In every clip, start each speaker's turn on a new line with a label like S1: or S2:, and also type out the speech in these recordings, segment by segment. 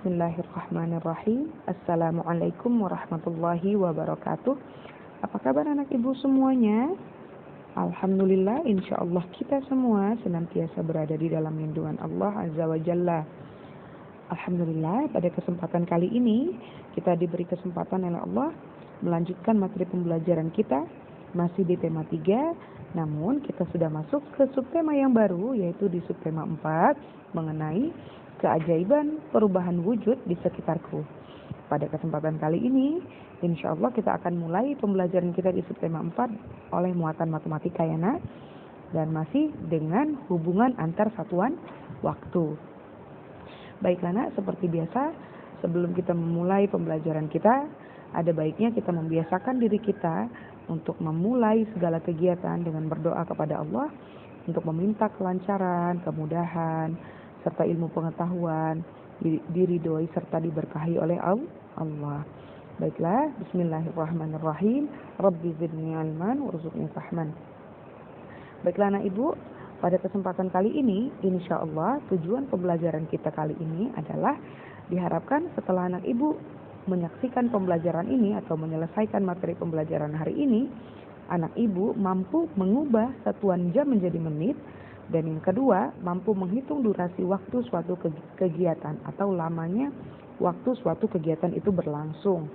S1: Bismillahirrahmanirrahim. Assalamualaikum warahmatullahi wabarakatuh. Apa kabar anak ibu semuanya? Alhamdulillah, insya Allah kita semua senantiasa berada di dalam lindungan Allah Azza wa Jalla. Alhamdulillah, pada kesempatan kali ini kita diberi kesempatan oleh Allah melanjutkan materi pembelajaran kita masih di tema 3, namun kita sudah masuk ke subtema yang baru, yaitu di subtema 4 mengenai keajaiban perubahan wujud di sekitarku. Pada kesempatan kali ini, insya Allah kita akan mulai pembelajaran kita di subtema 4 oleh muatan matematika ya nak, dan masih dengan hubungan antar satuan waktu. Baiklah nak, seperti biasa sebelum kita memulai pembelajaran kita, ada baiknya kita membiasakan diri kita untuk memulai segala kegiatan dengan berdoa kepada Allah untuk meminta kelancaran, kemudahan, serta ilmu pengetahuan, diridhoi serta diberkahi oleh Allah. Baiklah, bismillahirrahmanirrahim. Rabbi zidni ilman warzuqni fahman. Baiklah anak ibu, pada kesempatan kali ini insya Allah tujuan pembelajaran kita kali ini adalah diharapkan setelah anak ibu menyaksikan pembelajaran ini atau menyelesaikan materi pembelajaran hari ini, anak ibu mampu mengubah satuan jam menjadi menit, dan yang kedua mampu menghitung durasi waktu suatu kegiatan atau lamanya waktu suatu kegiatan itu berlangsung.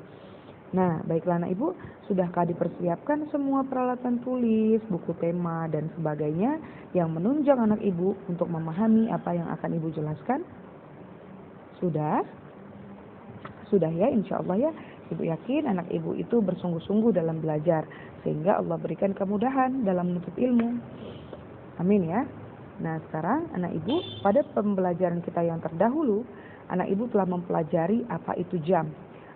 S1: Nah, baiklah anak ibu, sudahkah dipersiapkan semua peralatan tulis, buku tema dan sebagainya yang menunjang anak ibu untuk memahami apa yang akan ibu jelaskan? Sudah ya, insya Allah ya. Ibu yakin anak ibu itu bersungguh-sungguh dalam belajar, sehingga Allah berikan kemudahan dalam menuntut ilmu. Amin ya. Nah, sekarang anak ibu, pada pembelajaran kita yang terdahulu, anak ibu telah mempelajari apa itu jam.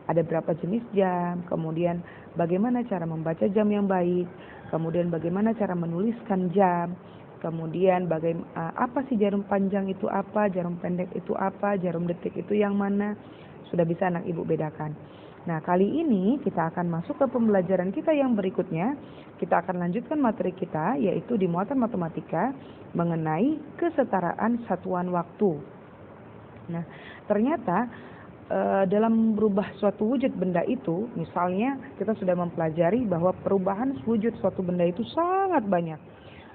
S1: Ada berapa jenis jam, kemudian bagaimana cara membaca jam yang baik, kemudian bagaimana cara menuliskan jam, kemudian apa sih jarum panjang itu apa, jarum pendek itu apa, jarum detik itu yang mana, sudah bisa anak ibu bedakan. Nah, kali ini kita akan masuk ke pembelajaran kita yang berikutnya. Kita akan lanjutkan materi kita, yaitu di muatan matematika mengenai kesetaraan satuan waktu. Nah, ternyata dalam berubah suatu wujud benda itu, misalnya kita sudah mempelajari bahwa perubahan wujud suatu benda itu sangat banyak.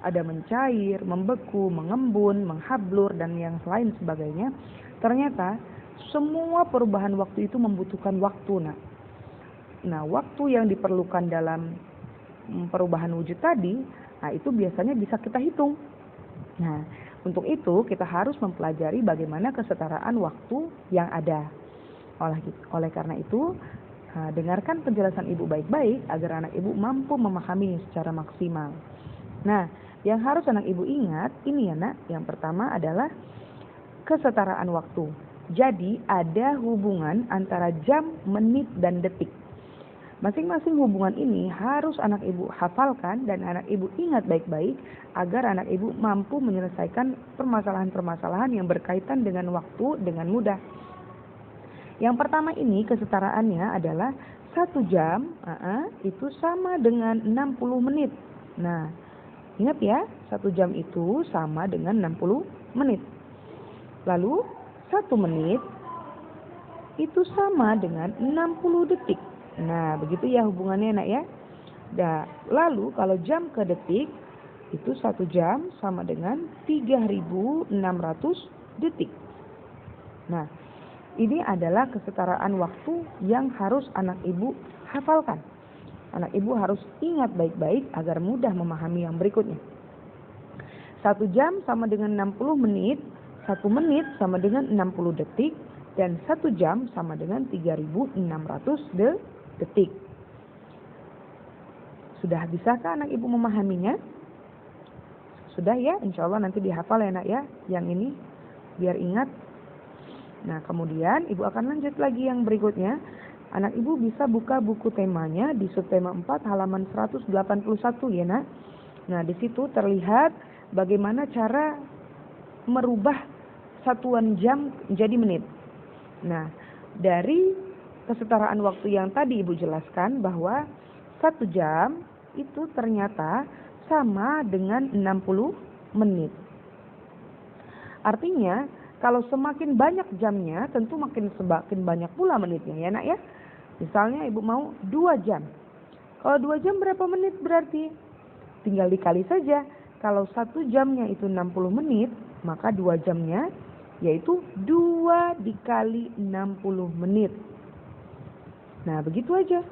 S1: Ada mencair, membeku, mengembun, menghablur, dan yang lain sebagainya. Ternyata semua perubahan waktu itu membutuhkan waktu. Nah, waktu yang diperlukan dalam perubahan wujud tadi, itu biasanya bisa kita hitung. Nah, untuk itu kita harus mempelajari bagaimana kesetaraan waktu yang ada. Oleh karena itu, dengarkan penjelasan ibu baik-baik agar anak ibu mampu memahami secara maksimal. Nah, yang harus anak ibu ingat ini ya nak, yang pertama adalah kesetaraan waktu. Jadi ada hubungan antara jam, menit, dan detik. Masing-masing hubungan ini harus anak ibu hafalkan dan anak ibu ingat baik-baik agar anak ibu mampu menyelesaikan permasalahan-permasalahan yang berkaitan dengan waktu dengan mudah. Yang pertama ini kesetaraannya adalah 1 jam itu sama dengan 60 menit. Nah, ingat ya, 1 jam itu sama dengan 60 menit. Lalu 1 menit itu sama dengan 60 detik. Nah, begitu ya hubungannya nak ya. Nah, lalu kalau jam ke detik itu 1 jam sama dengan 3.600 detik. Nah, ini adalah kesetaraan waktu yang harus anak ibu hafalkan. Anak ibu harus ingat baik-baik agar mudah memahami yang berikutnya. 1 jam sama dengan 60 menit. 1 menit sama dengan 60 detik, dan 1 jam sama dengan 3.600 detik. Sudah bisakah anak ibu memahaminya? Sudah ya, insya Allah nanti dihafal ya nak ya, yang ini biar ingat. Nah, kemudian ibu akan lanjut lagi yang berikutnya. Anak ibu bisa buka buku temanya di subtema 4 halaman 181 ya nak. Nah, di situ terlihat bagaimana cara merubah satuan jam menjadi menit. Nah, dari kesetaraan waktu yang tadi ibu jelaskan bahwa 1 jam itu ternyata sama dengan 60 menit. Artinya Kalau semakin banyak jamnya, tentu semakin banyak pula menitnya ya nak ya. Misalnya ibu mau 2 jam. Kalau 2 jam berapa menit berarti? Tinggal dikali saja. Kalau 1 jamnya itu 60 menit, maka 2 jamnya yaitu 2 dikali 60 menit. Nah begitu aja.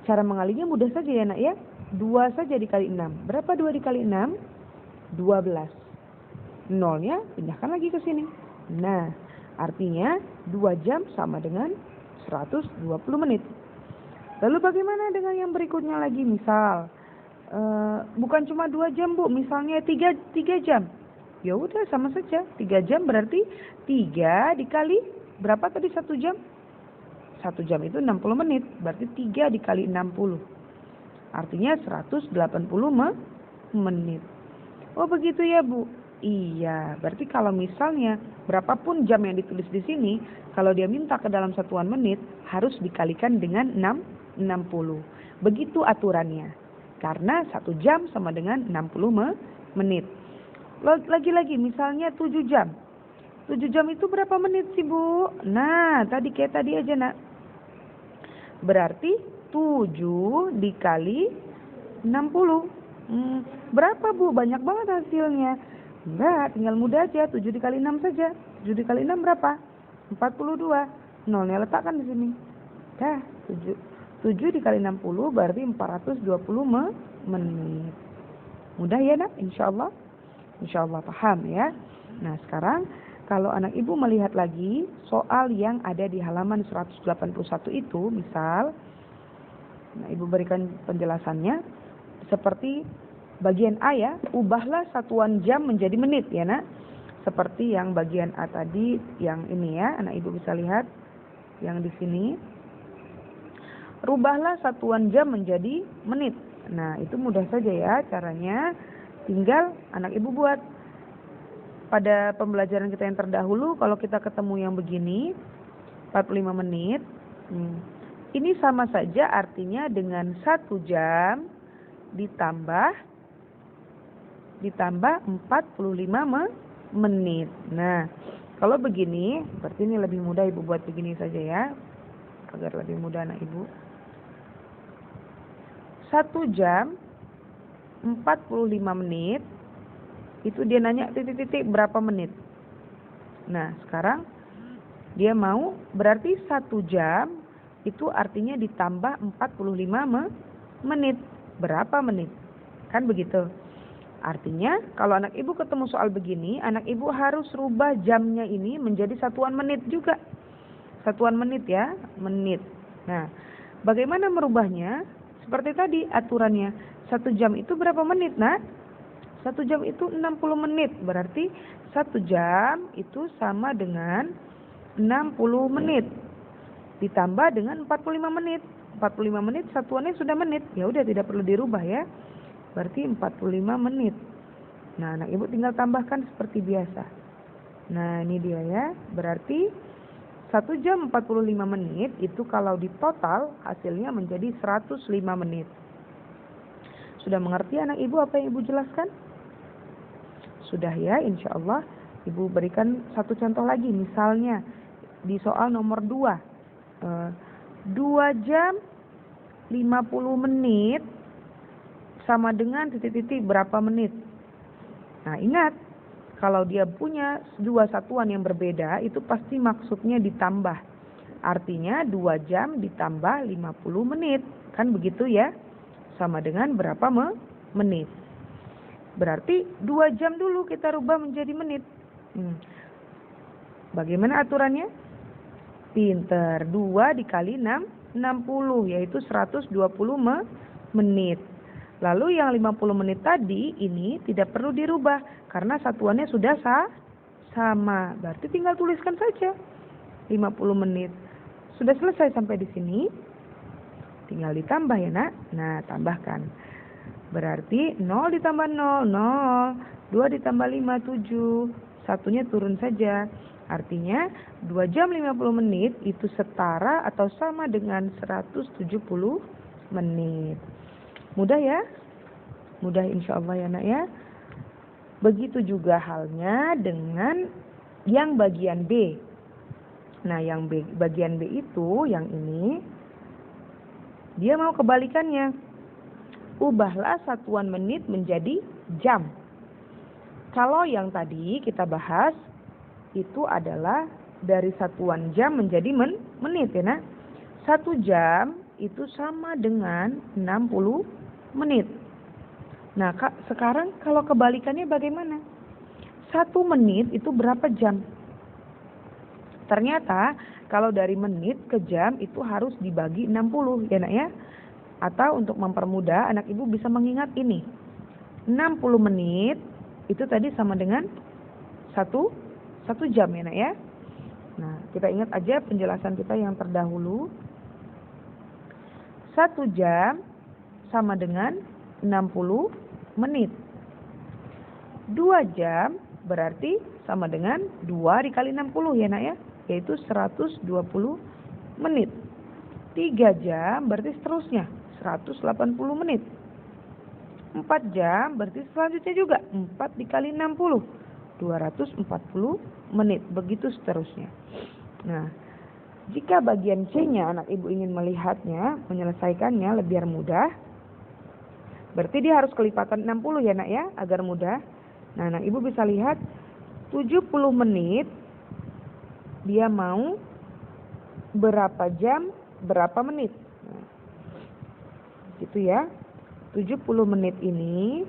S1: Cara mengalinya mudah saja ya nak ya. 2 saja dikali 6. Berapa 2 dikali 6? 12. Nolnya pindahkan lagi ke sini. Nah artinya 2 jam sama dengan 120 menit. Lalu bagaimana dengan yang berikutnya lagi? Misal bukan cuma 2 jam bu, misalnya 3 jam. Ya udah sama saja. 3 jam berarti 3 dikali berapa tadi 1 jam? 1 jam itu 60 menit. Berarti 3 dikali 60. Artinya 180 menit. Oh begitu ya bu? Iya, berarti kalau misalnya berapapun jam yang ditulis di sini, kalau dia minta ke dalam satuan menit, harus dikalikan dengan 60. Begitu aturannya. Karena 1 jam sama dengan 60 menit. Lagi-lagi misalnya 7 jam. 7 jam itu berapa menit sih bu? Nah, kayak tadi aja nak. Berarti 7 dikali 60. Berapa bu? Banyak banget hasilnya. Enggak, tinggal mudah aja. 7 dikali 6 saja. 7 dikali 6 berapa? 42. Nolnya letakkan di sini. Dah, 7 dikali 60 berarti 420 menit. Mudah ya nak? Insyaallah. Insyaallah paham ya. Nah sekarang kalau anak ibu melihat lagi soal yang ada di halaman 181 itu misal. Nah ibu berikan penjelasannya. Seperti bagian A ya. Ubahlah satuan jam menjadi menit ya nak. Seperti yang bagian A tadi yang ini ya. Anak ibu bisa lihat. Yang di sini. Rubahlah satuan jam menjadi menit. Nah itu mudah saja ya caranya. Tinggal anak ibu buat. Pada pembelajaran kita yang terdahulu kalau kita ketemu yang begini 45 menit. Ini sama saja artinya dengan 1 jam ditambah 45 menit. Nah kalau begini berarti ini lebih mudah ibu buat begini saja ya. Agar lebih mudah anak ibu. 1 jam 45 menit itu dia nanya titik-titik berapa menit. Nah sekarang dia mau berarti 1 jam itu artinya ditambah 45 menit. Berapa menit? Kan begitu. Artinya kalau anak ibu ketemu soal begini, anak ibu harus rubah jamnya ini menjadi satuan menit juga. Satuan menit ya, menit. Nah bagaimana merubahnya? Seperti tadi aturannya, 1 jam itu berapa menit nak? 1 jam itu 60 menit. Berarti 1 jam itu sama dengan 60 menit. Ditambah dengan 45 menit. 45 menit satuannya sudah menit. Ya udah tidak perlu dirubah ya. Berarti 45 menit. Nah anak ibu tinggal tambahkan seperti biasa. Nah ini dia ya. Berarti 1 jam 45 menit itu kalau di total hasilnya menjadi 105 menit. Sudah mengerti anak ibu apa yang ibu jelaskan? Sudah ya insya Allah. Ibu berikan satu contoh lagi. Misalnya di soal nomor 2. 2 jam 50 menit sama dengan titik-titik berapa menit. Nah ingat. Kalau dia punya 2 satuan yang berbeda, itu pasti maksudnya ditambah. Artinya 2 jam ditambah 50 menit. Kan begitu ya? Sama dengan berapa menit. Berarti 2 jam dulu kita rubah menjadi menit. Bagaimana aturannya? Pinter. 2 dikali 60 yaitu 120 menit. Lalu yang 50 menit tadi ini tidak perlu dirubah karena satuannya sudah sama. Berarti tinggal tuliskan saja 50 menit. Sudah selesai sampai di sini. Tinggal ditambah ya nak. Nah tambahkan. Berarti 0 ditambah 0, 0. 2 ditambah 5, 7. Satunya turun saja. Artinya 2 jam 50 menit itu setara atau sama dengan 170 menit. Mudah ya? Mudah insya Allah ya nak ya. Begitu juga halnya dengan yang bagian B. Nah, yang bagian B itu, yang ini, dia mau kebalikannya. Ubahlah satuan menit menjadi jam. Kalau yang tadi kita bahas, itu adalah dari satuan jam menjadi menit ya nak. 1 jam itu sama dengan 60 menit. Nah, sekarang kalau kebalikannya bagaimana? 1 menit itu berapa jam? Ternyata kalau dari menit ke jam itu harus dibagi 60 ya nak ya. Atau untuk mempermudah anak ibu bisa mengingat ini. 60 menit itu tadi sama dengan 1 jam ya nak ya. Nah, kita ingat aja penjelasan kita yang terdahulu. 1 jam sama dengan 60 menit. 2 jam berarti sama dengan 2 dikali 60 ya nak ya. Yaitu 120 menit. 3 jam berarti seterusnya 180 menit. 4 jam berarti selanjutnya juga 4 dikali 60 240 menit. Begitu seterusnya. Nah, jika bagian C-nya anak ibu ingin melihatnya, menyelesaikannya biar mudah, berarti dia harus kelipatan 60 ya nak ya, agar mudah. Nah, anak ibu bisa lihat 70 menit dia mau berapa jam, berapa menit. Nah, gitu ya. 70 menit ini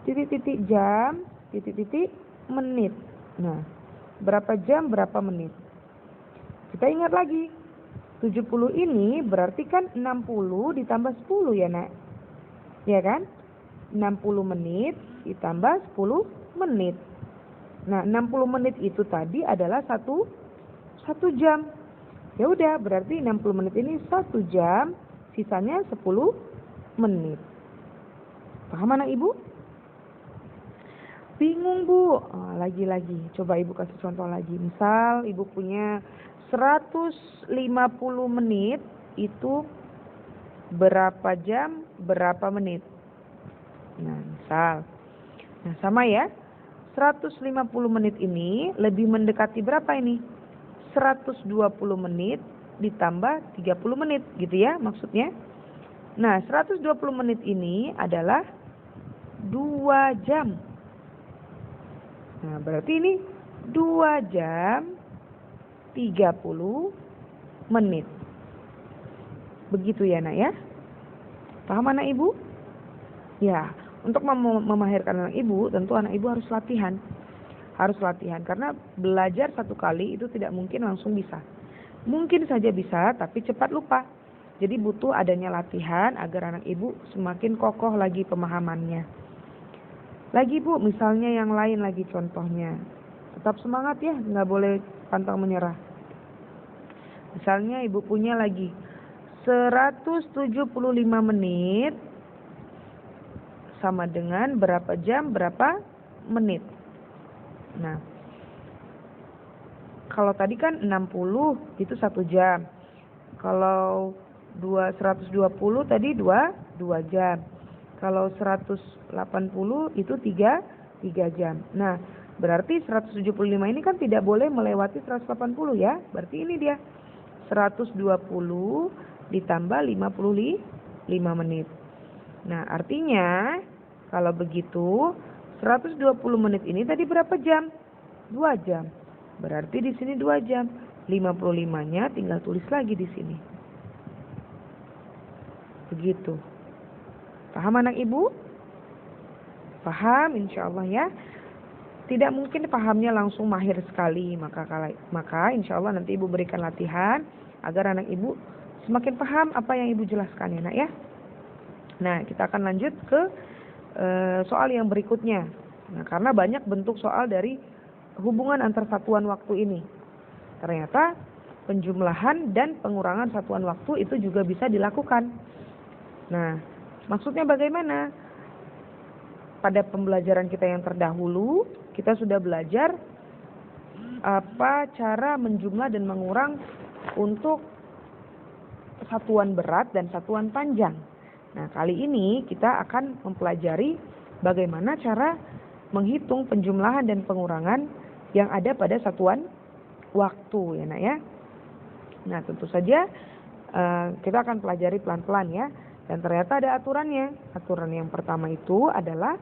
S1: titik-titik jam, titik-titik menit. Nah, berapa jam, berapa menit. Kita ingat lagi. 70 ini berarti kan 60 ditambah 10 ya nak. Ya kan? 60 menit ditambah 10 menit. Nah, 60 menit itu tadi adalah satu jam. Ya udah, berarti 60 menit ini 1 jam, sisanya 10 menit. Paham anak ibu? Bingung bu? Lagi-lagi, coba ibu kasih contoh lagi. Misal ibu punya 150 menit, itu berapa jam, berapa menit? Nah, misal. Nah, sama ya. 150 menit ini lebih mendekati berapa ini? 120 menit ditambah 30 menit gitu ya maksudnya. Nah, 120 menit ini adalah 2 jam. Nah, berarti ini 2 jam 30 menit. Begitu ya nak ya. Paham anak ibu? Ya, untuk memahirkan anak ibu, tentu anak ibu harus latihan. Harus latihan, karena belajar 1 kali itu tidak mungkin langsung bisa. Mungkin saja bisa, tapi cepat lupa. Jadi butuh adanya latihan agar anak ibu semakin kokoh lagi pemahamannya. Lagi bu, misalnya yang lain lagi contohnya. Tetap semangat ya, nggak boleh pantang menyerah. Misalnya ibu punya lagi 175 menit sama dengan berapa jam, berapa menit. Nah, kalau tadi kan 60 itu 1 jam. Kalau 120 tadi 2 jam. Kalau 180 itu 3 jam. Nah, berarti 175 ini kan tidak boleh melewati 180 ya. Berarti ini dia 120 ditambah 55 menit. Nah, artinya kalau begitu 120 menit ini tadi berapa jam? 2 jam. Berarti di sini 2 jam. 55-nya tinggal tulis lagi di sini. Begitu. Paham anak ibu? Paham insyaallah ya. Tidak mungkin pahamnya langsung mahir sekali. Maka insyaallah nanti ibu berikan latihan agar anak ibu semakin paham apa yang ibu jelaskan ya nak ya. Nah, kita akan lanjut ke soal yang berikutnya. Nah, karena banyak bentuk soal dari hubungan antar satuan waktu ini. Ternyata penjumlahan dan pengurangan satuan waktu itu juga bisa dilakukan. Nah, maksudnya bagaimana? Pada pembelajaran kita yang terdahulu, kita sudah belajar apa cara menjumlah dan mengurang untuk satuan berat dan satuan panjang. Nah, kali ini kita akan mempelajari bagaimana cara menghitung penjumlahan dan pengurangan yang ada pada satuan waktu ya nak ya. Nah tentu saja kita akan pelajari pelan-pelan ya. Dan ternyata ada aturannya. Aturan yang pertama itu adalah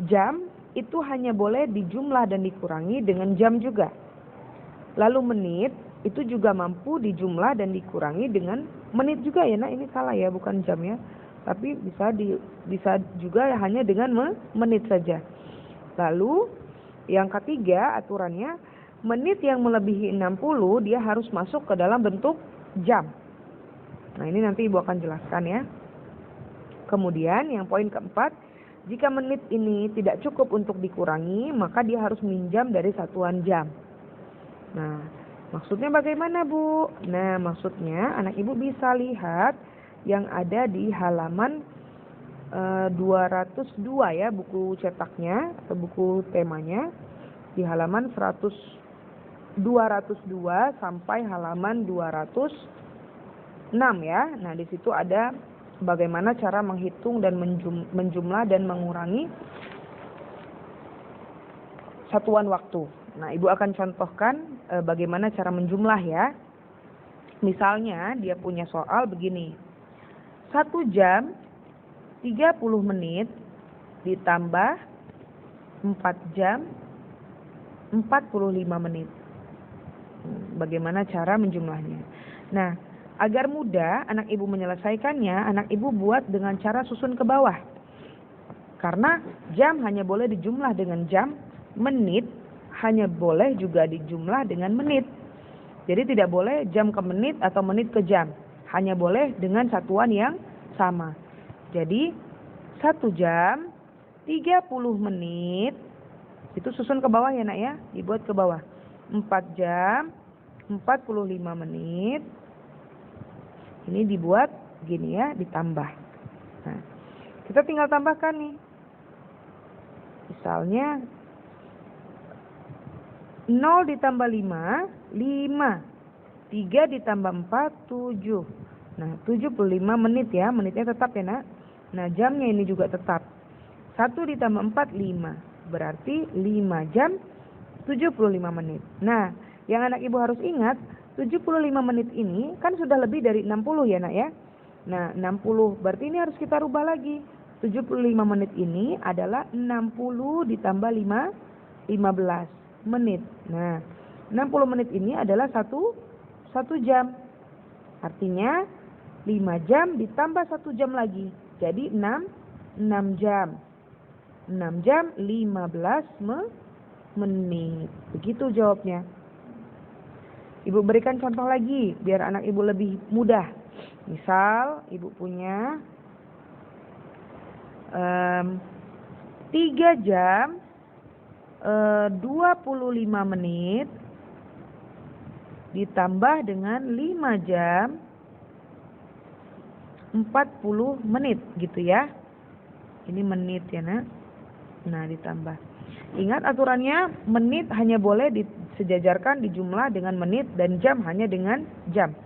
S1: jam itu hanya boleh dijumlah dan dikurangi dengan jam juga. Lalu menit itu juga mampu dijumlah dan dikurangi dengan menit juga ya nak. Ini salah ya, bukan jam ya. Tapi bisa juga hanya dengan menit saja. Lalu yang ketiga aturannya, menit yang melebihi 60 dia harus masuk ke dalam bentuk jam. Nah ini nanti Ibu akan jelaskan ya. Kemudian yang poin keempat, jika menit ini tidak cukup untuk dikurangi, maka dia harus minjam dari satuan jam. Nah, maksudnya bagaimana Bu? Nah, maksudnya anak Ibu bisa lihat yang ada di halaman 202 ya, buku cetaknya atau buku temanya. Di halaman 202 sampai halaman 206 ya. Nah, di situ ada bagaimana cara menghitung dan menjumlah dan mengurangi satuan waktu. Nah, Ibu akan contohkan bagaimana cara menjumlah ya. Misalnya dia punya soal begini. 1 jam 30 menit ditambah 4 jam 45 menit. Bagaimana cara menjumlahnya? Nah, agar mudah anak Ibu menyelesaikannya, anak Ibu buat dengan cara susun ke bawah. Karena jam hanya boleh dijumlah dengan jam, menit hanya boleh juga dijumlah dengan menit. Jadi tidak boleh jam ke menit atau menit ke jam. Hanya boleh dengan satuan yang sama. Jadi 1 jam 30 menit itu susun ke bawah ya nak ya, dibuat ke bawah. 4 jam 45 menit ini dibuat gini ya, ditambah. Nah, kita tinggal tambahkan nih. Misalnya 0 ditambah 5, 5. 3 ditambah 4, 7. Nah, 75 menit ya, menitnya tetap ya nak. Nah, jamnya ini juga tetap. 1 ditambah 4, 5. Berarti 5 jam 75 menit. Nah, yang anak Ibu harus ingat, 75 menit ini kan sudah lebih dari 60 ya nak ya. Nah 60 berarti ini harus kita rubah lagi. 75 menit ini adalah 60 ditambah 5, 15 menit. Nah 60 menit ini adalah 1 jam. Artinya 5 jam ditambah 1 jam lagi. Jadi 6 jam. 6 jam 15 menit. Begitu jawabnya. Ibu berikan contoh lagi biar anak Ibu lebih mudah. Misal Ibu punya 3 jam 25 menit ditambah dengan 5 jam 40 menit gitu ya. Ini menit ya nak. Nah ditambah. Ingat aturannya, menit hanya boleh disejajarkan dijumlah dengan menit dan jam hanya dengan jam.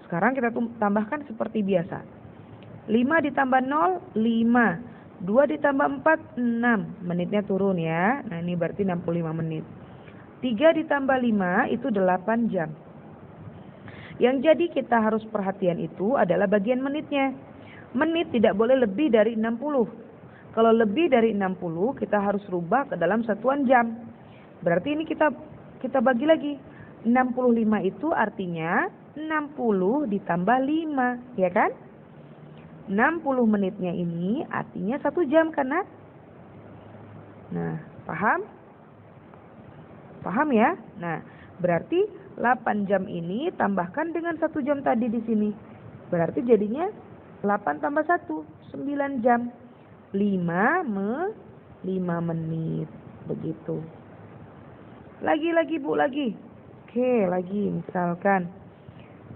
S1: Sekarang kita tambahkan seperti biasa. 5 ditambah 0, 5. 2 ditambah 4, 6. Menitnya turun ya. Nah ini berarti 65 menit. 3 ditambah 5 itu 8 jam. Yang jadi kita harus perhatian itu adalah bagian menitnya. Menit tidak boleh lebih dari 60. Kalau lebih dari 60 kita harus rubah ke dalam satuan jam. Berarti ini kita bagi lagi. 65 itu artinya 60 ditambah 5, ya kan? 60 menitnya ini artinya 1 jam karena. Nah, paham? Paham ya? Nah, berarti 8 jam ini tambahkan dengan 1 jam tadi di sini. Berarti jadinya 8 tambah 1, 9 jam. 5 menit. Begitu. Lagi Bu, lagi. Oke, lagi misalkan.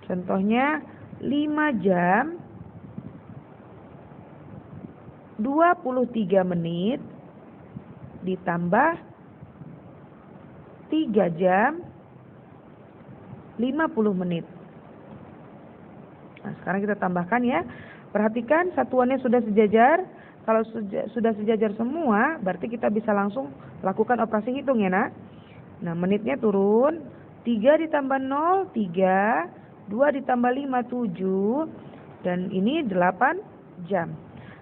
S1: Contohnya 5 jam 23 menit ditambah 3 jam 50 menit. Nah, sekarang kita tambahkan ya. Perhatikan satuannya sudah sejajar. Kalau sudah sejajar semua, berarti kita bisa langsung lakukan operasi hitung ya nak. Nah, menitnya turun. 3 ditambah 0, 3. 2 ditambah 5, 7. Dan ini 8 jam.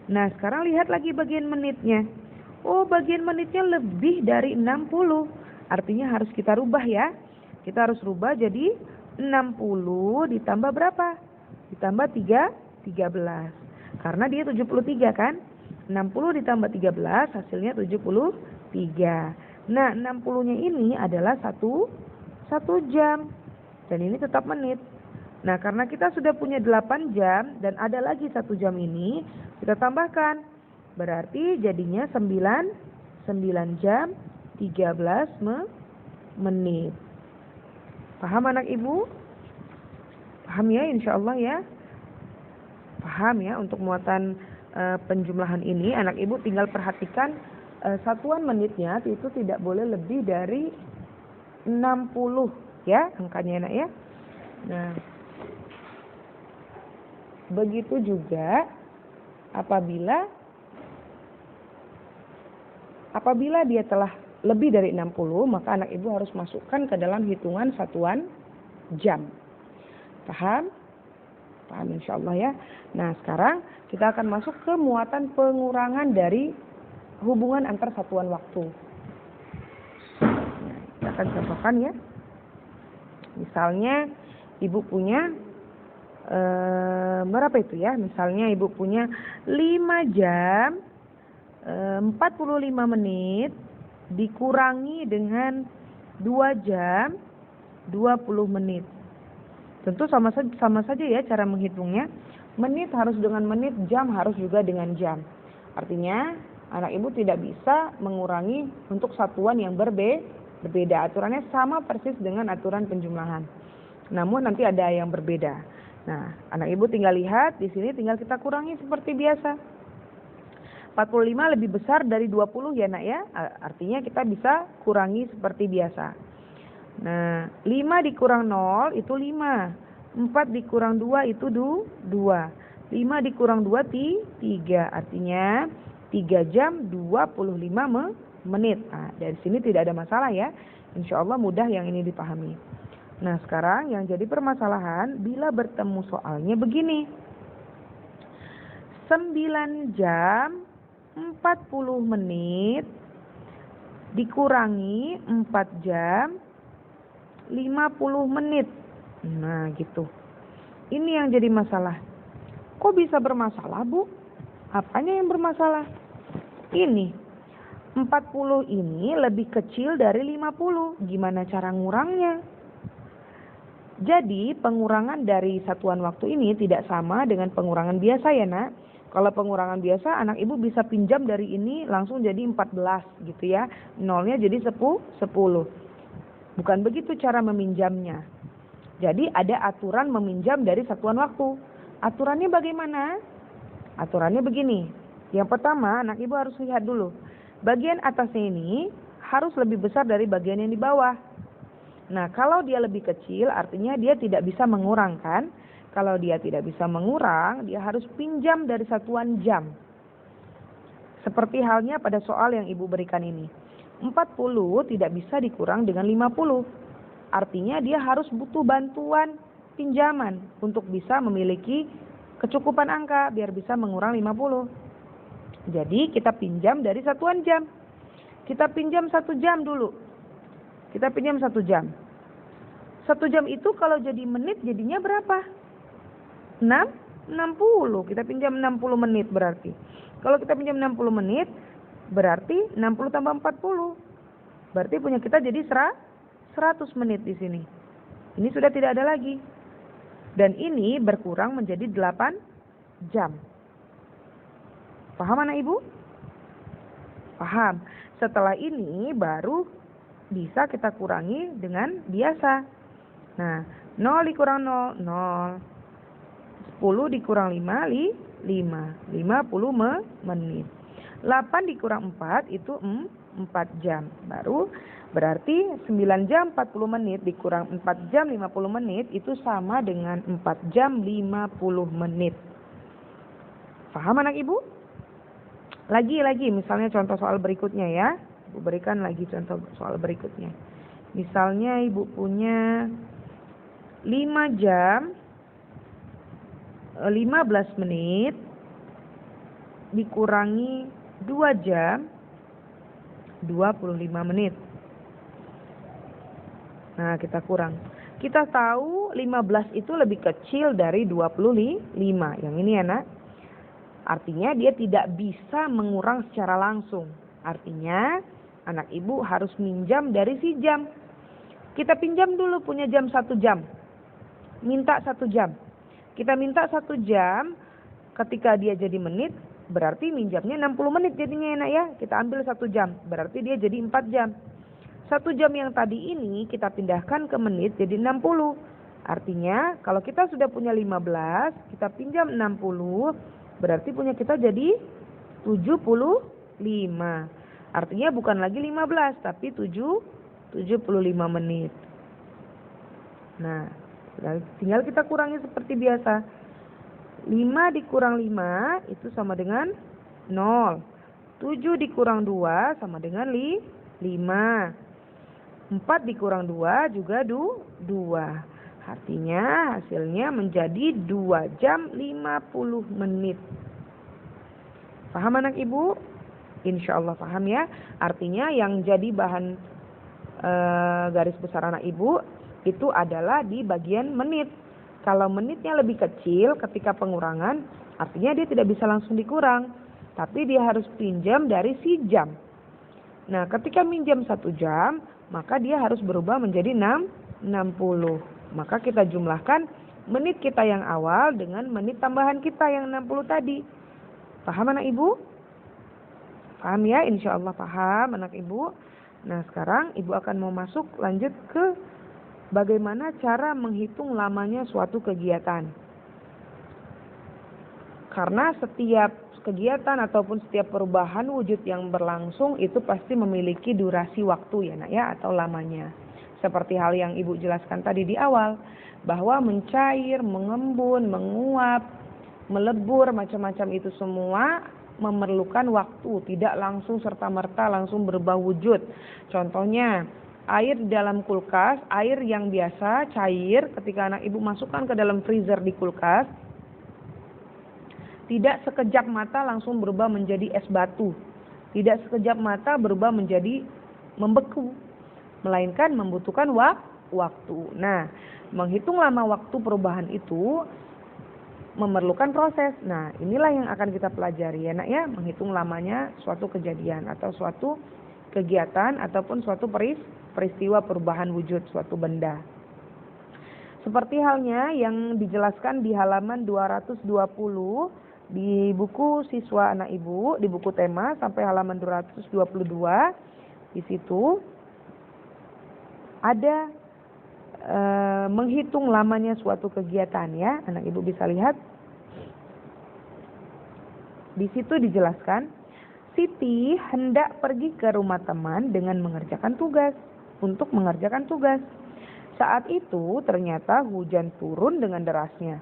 S1: Nah, sekarang lihat lagi bagian menitnya. Oh, bagian menitnya lebih dari 60. Artinya harus kita rubah ya. Kita harus rubah jadi 60 ditambah berapa? Ditambah 13. Karena dia 73 kan? 60 ditambah 13 hasilnya 73. Nah, 60-nya ini adalah satu jam. Dan ini tetap menit. Nah, karena kita sudah punya 8 jam dan ada lagi 1 jam ini, kita tambahkan. Berarti jadinya 9 jam 13 menit. Paham anak ibu? Paham ya, insya Allah ya. Paham ya, untuk muatan penjumlahan ini anak ibu tinggal perhatikan satuan menitnya itu tidak boleh lebih dari 60 ya angkanya nak ya. Nah, begitu juga apabila dia telah lebih dari 60, maka anak ibu harus masukkan ke dalam hitungan satuan jam. Paham? Paham insya Allah ya. Nah, sekarang kita akan masuk ke muatan pengurangan dari hubungan antar satuan waktu. Nah, kita akan contohkan ya. Misalnya ibu punya berapa itu ya? Misalnya ibu punya 5 jam 45 menit dikurangi dengan 2 jam 20 menit. Tentu sama saja ya cara menghitungnya. Menit harus dengan menit, jam harus juga dengan jam. Artinya anak ibu tidak bisa mengurangi untuk satuan yang berbeda. Aturannya sama persis dengan aturan penjumlahan. Namun nanti ada yang berbeda. Nah, anak ibu tinggal lihat di sini, tinggal kita kurangi seperti biasa. 45 lebih besar dari 20 ya nak ya. Artinya kita bisa kurangi seperti biasa. Nah, 5 dikurang 0 itu 5. 4 dikurang 2 itu 2. 5 dikurang 2 3. Artinya 3 jam 25 menit. Nah, dari sini tidak ada masalah ya. Insya Allah mudah yang ini dipahami. Nah, sekarang yang jadi permasalahan bila bertemu soalnya begini. 9 jam 40 menit dikurangi 4 jam 50 menit. Nah, gitu. Ini yang jadi masalah. Kok bisa bermasalah, Bu? Apanya yang bermasalah? Ini. 40 ini lebih kecil dari 50. Gimana cara ngurangnya? Jadi, pengurangan dari satuan waktu ini tidak sama dengan pengurangan biasa ya, Nak. Kalau pengurangan biasa, anak ibu bisa pinjam dari ini langsung jadi 14 gitu ya. Nolnya jadi 10. Bukan begitu cara meminjamnya. Jadi ada aturan meminjam dari satuan waktu. Aturannya bagaimana? Aturannya begini. Yang pertama, anak ibu harus lihat dulu. Bagian atasnya ini harus lebih besar dari bagian yang di bawah. Nah, kalau dia lebih kecil artinya dia tidak bisa mengurang kan? Kalau dia tidak bisa mengurang, dia harus pinjam dari satuan jam. Seperti halnya pada soal yang ibu berikan ini. 40 tidak bisa dikurang dengan 50. Artinya dia harus butuh bantuan pinjaman untuk bisa memiliki kecukupan angka biar bisa mengurang 50. Jadi kita pinjam dari satuan jam. Kita pinjam 1 jam dulu. Kita pinjam 1 jam. 1 jam itu kalau jadi menit jadinya berapa? 60. Kita pinjam 60 menit berarti. Kalau kita pinjam 60 menit berarti 60 tambah 40. Berarti punya kita jadi 100 menit di sini. Ini sudah tidak ada lagi. Dan ini berkurang menjadi 8 jam. Paham anak ibu? Paham. Setelah ini baru bisa kita kurangi dengan biasa. Nah, 0 dikurang 0, 0. 10 dikurang 5, 50 menit. 8 dikurang 4 itu 4 jam. Baru berarti 9 jam 40 menit dikurang 4 jam 50 menit itu sama dengan 4 jam 50 menit. Paham anak ibu? Lagi misalnya contoh soal berikutnya ya. Ibu berikan lagi contoh soal berikutnya. Misalnya ibu punya 5 jam 15 menit dikurangi 2 jam 25 menit. Nah, kita kurang. Kita tahu 15 itu lebih kecil dari 25. Yang ini ya, Nak. Artinya dia tidak bisa mengurang secara langsung. Artinya anak ibu harus minjam dari si jam. Kita pinjam dulu punya jam 1 jam. Minta 1 jam. Kita minta 1 jam, ketika dia jadi menit, berarti minjamnya 60 menit jadinya enak ya. Kita ambil 1 jam, berarti dia jadi 4 jam. 1 jam yang tadi ini kita pindahkan ke menit jadi 60. Artinya kalau kita sudah punya 15, kita pinjam 60, berarti punya kita jadi 75. Artinya bukan lagi 15, tapi 75 menit. Nah, tinggal kita kurangi seperti biasa. 5 dikurang 5 itu sama dengan 0. 7 dikurang 2 sama dengan 5. 4 dikurang 2 juga 2. Artinya hasilnya menjadi 2 jam 50 menit. Paham anak ibu? Insya Allah paham ya. Artinya yang jadi bahan garis besar anak ibu itu adalah di bagian menit. Kalau menitnya lebih kecil ketika pengurangan, artinya dia tidak bisa langsung dikurang. Tapi dia harus pinjam dari si jam. Nah, ketika minjam 1 jam, maka dia harus berubah menjadi 60. Maka kita jumlahkan menit kita yang awal dengan menit tambahan kita yang 60 tadi. Paham anak ibu? Paham ya? Insya Allah paham anak ibu. Nah, sekarang ibu akan mau masuk lanjut ke bagaimana cara menghitung lamanya suatu kegiatan. Karena setiap kegiatan ataupun setiap perubahan wujud yang berlangsung itu pasti memiliki durasi waktu ya nak ya, atau lamanya. Seperti hal yang ibu jelaskan tadi di awal, bahwa mencair, mengembun, menguap, melebur, macam-macam itu semua memerlukan waktu, tidak langsung serta-merta langsung berubah wujud. Contohnya air di dalam kulkas, air yang biasa cair ketika anak ibu masukkan ke dalam freezer di kulkas, tidak sekejap mata langsung berubah menjadi es batu. Tidak sekejap mata berubah menjadi membeku. Melainkan membutuhkan waktu. Nah, menghitung lama waktu perubahan itu memerlukan proses. Nah, inilah yang akan kita pelajari ya nak ya. Menghitung lamanya suatu kejadian atau suatu kegiatan ataupun suatu peristiwa perubahan wujud suatu benda. Seperti halnya yang dijelaskan di halaman 220 di buku siswa anak ibu, di buku tema sampai halaman 222. Di situ ada menghitung lamanya suatu kegiatan ya. Anak ibu bisa lihat. Di situ dijelaskan, Siti hendak pergi ke rumah teman dengan mengerjakan tugas, untuk mengerjakan tugas. Saat itu ternyata hujan turun dengan derasnya.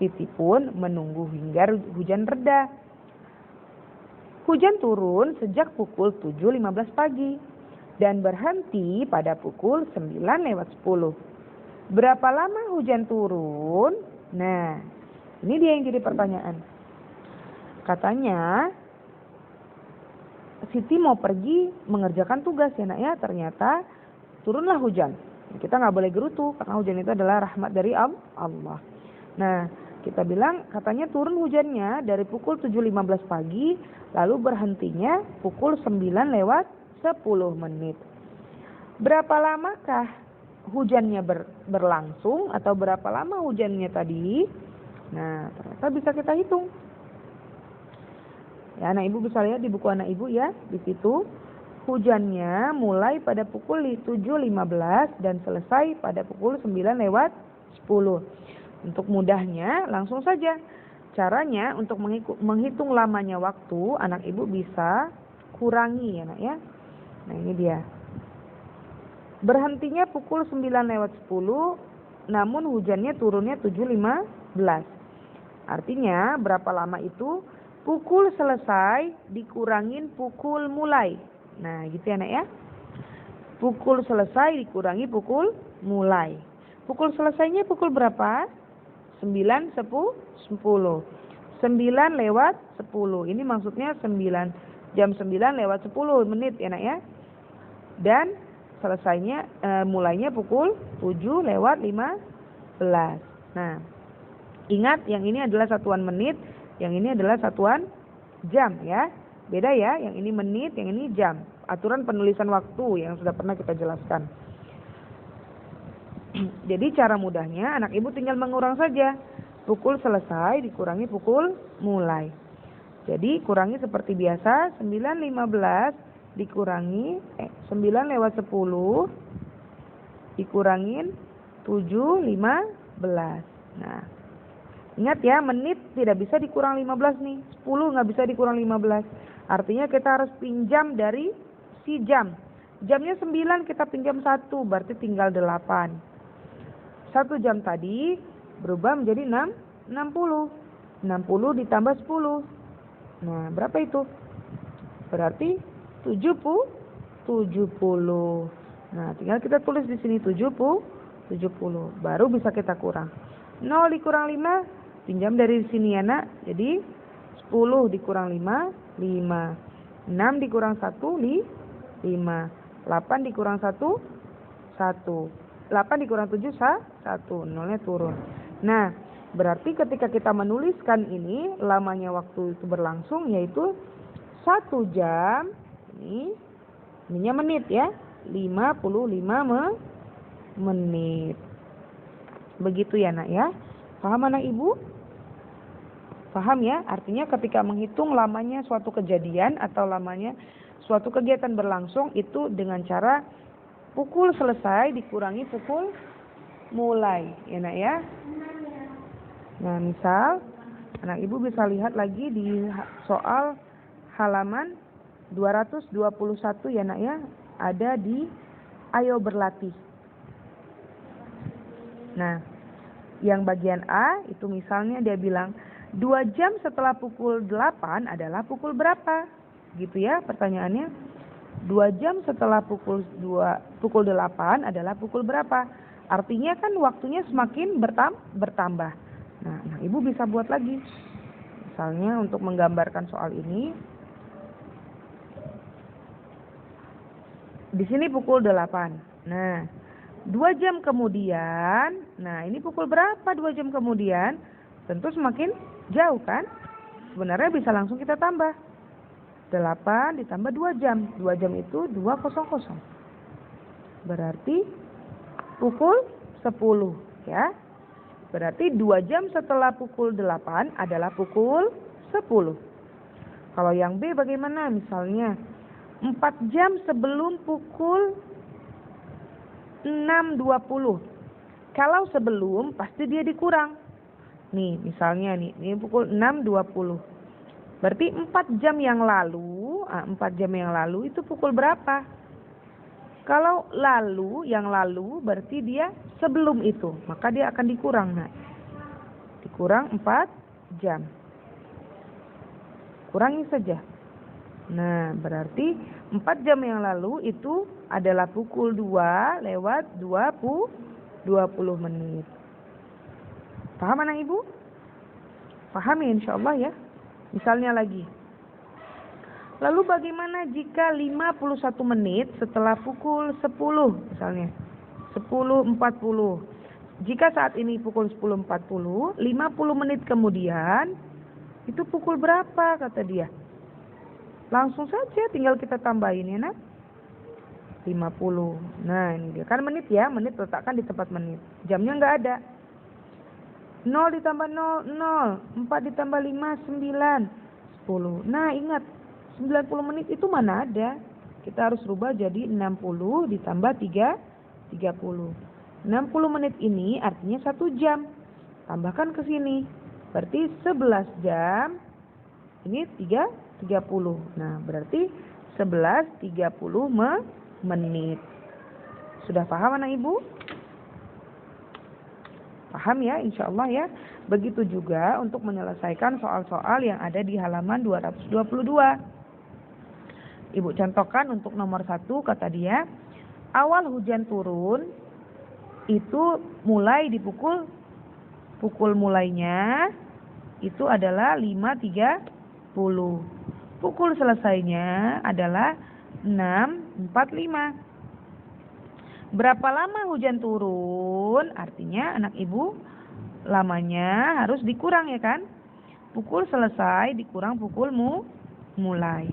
S1: Siti pun menunggu hingga hujan reda. Hujan turun sejak pukul 7.15 pagi dan berhenti pada pukul 9:10. Berapa lama hujan turun? Nah, ini dia yang jadi pertanyaan. Katanya Siti mau pergi mengerjakan tugas ya nak ya. Ternyata turunlah hujan. Kita nggak boleh gerutu karena hujan itu adalah rahmat dari Allah. Nah, kita bilang katanya turun hujannya dari pukul 7.15 pagi lalu berhentinya pukul 9:10 menit. Berapa lamakah hujannya berlangsung atau berapa lama hujannya tadi? Nah, ternyata bisa kita hitung. Ya, anak ibu bisa lihat di buku anak ibu ya, di situ hujannya mulai pada pukul 7.15 dan selesai pada pukul 9:10. Untuk mudahnya langsung saja. Caranya untuk menghitung lamanya waktu, anak ibu bisa kurangi ya nak ya. Nah, ini dia. Berhentinya pukul 9:10, namun hujannya turunnya 7.15. Artinya berapa lama itu? Pukul selesai dikurangin pukul mulai. Nah, gitu ya nak ya. Pukul selesai dikurangi pukul mulai. Pukul selesainya pukul berapa? 9, 10. 9 lewat 10. Ini maksudnya 9. Jam 9 lewat 10 menit ya nak ya. Dan selesainya mulainya pukul 7 lewat 15. Nah, ingat yang ini adalah satuan menit, yang ini adalah satuan jam ya. Beda ya, yang ini menit, yang ini jam. Aturan penulisan waktu yang sudah pernah kita jelaskan. Jadi cara mudahnya anak ibu tinggal mengurang saja. Pukul selesai dikurangi pukul mulai. Jadi kurangi seperti biasa, 9.15 dikurangi 9 lewat 10 dikurangin 7.15. Nah, ingat ya, menit tidak bisa dikurang 15 nih. 10 nggak bisa dikurang 15. Artinya kita harus pinjam dari si jam. Jamnya 9 kita pinjam 1, berarti tinggal 8. 1 jam tadi berubah menjadi 60. 60 ditambah 10. Nah, berapa itu? Berarti 70. Nah, tinggal kita tulis di sini 70. Baru bisa kita kurang. 0 dikurang 5, pinjam dari sini ya nak. Jadi 10 dikurang 5, 5. 6 dikurang 1, 5. 8 dikurang 1, 1. 8 dikurang 7, 1. Nolnya turun. Nah, berarti ketika kita menuliskan ini, lamanya waktu itu berlangsung yaitu 1 jam. Ininya menit ya, 55 menit. Begitu ya nak ya. Paham anak ibu? Paham ya? Artinya ketika menghitung lamanya suatu kejadian atau lamanya suatu kegiatan berlangsung itu dengan cara pukul selesai dikurangi pukul mulai. Ya nak ya. Nah, misal anak ibu bisa lihat lagi di soal halaman 221 ya nak ya, ada di ayo berlatih. Nah, yang bagian A itu misalnya dia bilang 2 jam setelah pukul 8 adalah pukul berapa? Gitu ya pertanyaannya. 2 jam setelah pukul 8 adalah pukul berapa? Artinya kan waktunya semakin bertambah. Nah, ibu bisa buat lagi. Misalnya untuk menggambarkan soal ini, di sini pukul 8. Nah, 2 jam kemudian, nah ini pukul berapa 2 jam kemudian? Tentu semakin jauh kan? Sebenarnya bisa langsung kita tambah. 8 ditambah 2 jam. 2 jam itu 2:00. Berarti pukul 10 ya. Berarti 2 jam setelah pukul 8 adalah pukul 10. Kalau yang B bagaimana? Misalnya 4 jam sebelum pukul 6.20. Kalau sebelum pasti dia dikurang. Nih misalnya ini pukul 6.20. Berarti 4 jam yang lalu, 4 jam yang lalu itu pukul berapa? Kalau yang lalu berarti dia sebelum itu, maka dia akan dikurang. Nah, dikurang 4 jam. Kurangi saja. Nah, berarti 4 jam yang lalu itu adalah pukul 2 lewat 20 menit. Paham anak ibu? Paham ya insyaallah ya. Misalnya lagi. Lalu bagaimana jika 51 menit setelah pukul 10 misalnya? 10.40. Jika saat ini pukul 10.40, 50 menit kemudian itu pukul berapa kata dia? Langsung saja tinggal kita tambahin ya nak. 50. Nah ini dia. Kan menit ya. Menit letakkan di tempat menit. Jamnya nggak ada. 0 ditambah 0, 0. 4 ditambah 5, 9. 10. Nah ingat. 90 menit itu mana ada. Kita harus rubah jadi 60 ditambah 30. 60 menit ini artinya 1 jam. Tambahkan ke sini. Berarti 11 jam. Ini 30. Nah, berarti 11.30 menit. Sudah paham anak ibu? Paham ya insyaallah ya. Begitu juga untuk menyelesaikan soal-soal yang ada di halaman 222. Ibu contohkan untuk nomor 1 kata dia, awal hujan turun itu mulai di pukul mulainya itu adalah 5.30. Pukul selesainya adalah 6.45. Berapa lama hujan turun? Artinya anak ibu lamanya harus dikurang ya kan? Pukul selesai dikurang pukul mulai.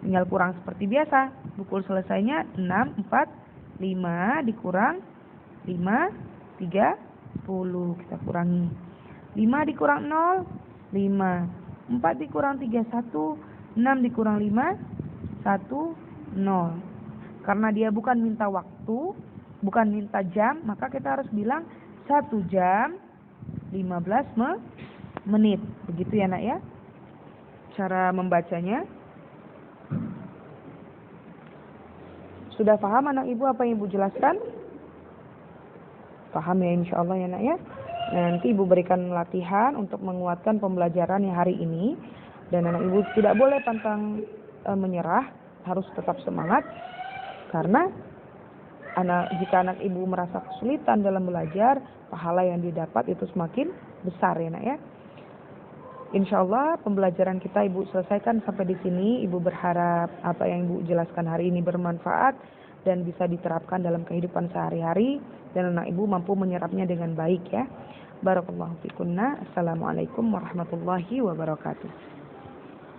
S1: Tinggal kurang seperti biasa. Pukul selesainya 6.45 dikurang 5.30. Kita kurangi. 5 dikurang 0, 5. 4 dikurang 3, 1. 6 dikurang 5, 1, 0. Karena dia bukan minta waktu, bukan minta jam, maka kita harus bilang 1 jam 15 menit. Begitu ya nak ya, cara membacanya. Sudah paham anak ibu apa yang ibu jelaskan? Paham ya insyaallah ya nak ya. Nanti ibu berikan latihan untuk menguatkan pembelajaran yang hari ini. Dan anak ibu tidak boleh pantang menyerah, harus tetap semangat. Karena jika anak ibu merasa kesulitan dalam belajar, pahala yang didapat itu semakin besar ya nak ya. Insyaallah pembelajaran kita ibu selesaikan sampai di sini. Ibu berharap apa yang ibu jelaskan hari ini bermanfaat dan bisa diterapkan dalam kehidupan sehari-hari, dan anak ibu mampu menyerapnya dengan baik ya. Barakallahu fikunna. Assalamualaikum warahmatullahi wabarakatuh.